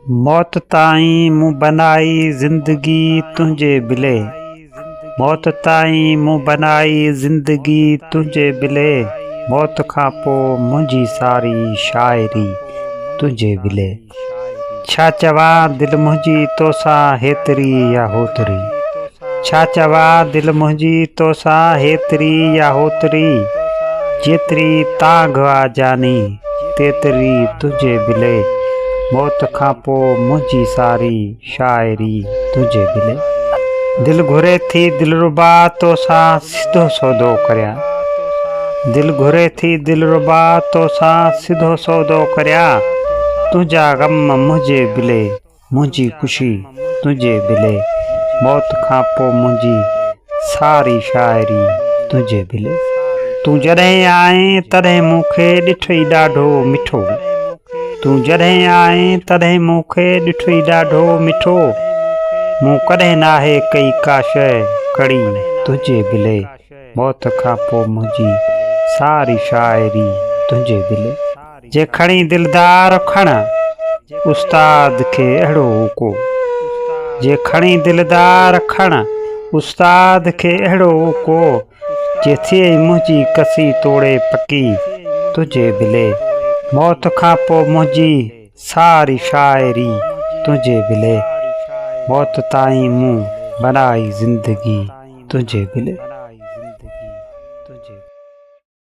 मौत ताईं मूं बनाई ज़िंदगी तुंहिंजे बिले, मौत ताईं मूं बनाई ज़िंदगी तुंहिंजे बिले, मौत खां पोइ मुंहिंजी सारी शाइरी तुंहिंजे बिले। छा चवां दिलि मुंहिंजी तोसां हेतिरी या होतिरी, छा चवां दिलि मुंहिंजी तोसां हेतिरी या होतिरी, जेतिरी तांघ आहे जानी तेतिरी तुंहिंजे बिले, मौत खां पोइ मुंहिंजी सारी शाइरी तुंहिंजे बिले। दिलि घुरे थी दिलरुबा तोसां सिधो सौदो करियां, दिलि घुरे थी दिलरुबा तोसां सिधो सौदो करियां, तुंहिंजा ग़म मुंहिंजे बिले, मुंहिंजी ख़ुशी तुंहिंजे बिले, मौत खां पोइ मुंहिंजी सारी शाइरी तुंहिंजे बिले। तूं जॾहिं आएं तॾहिं मूंखे ॾिठई ॾाढो मिठो, तूं जॾहिं आएं तॾहिं मूंखे ॾिठई ॾाढो मिठो, मूं कॾहिं नाहे कई का शइ कड़ी तुंहिंजे बिले, मौत खां पोइ मुंहिंजी सारी शाइरी तुंहिंजे बिले। जे खणी दिलदार खण उस्ताद खे अहिड़ो को, जे खणी दिलदार खण उस्ताद खे अहिड़ो को, जे थिए मुंहिंजी कसी तोड़े पकी तुंहिंजे बिले, मौत खां पोइ मुंहिंजी सारी शाइरी तुंहिंजे बिले, मौत ताईं मूं बनाई ज़िंदगी तुंहिंजे बिले।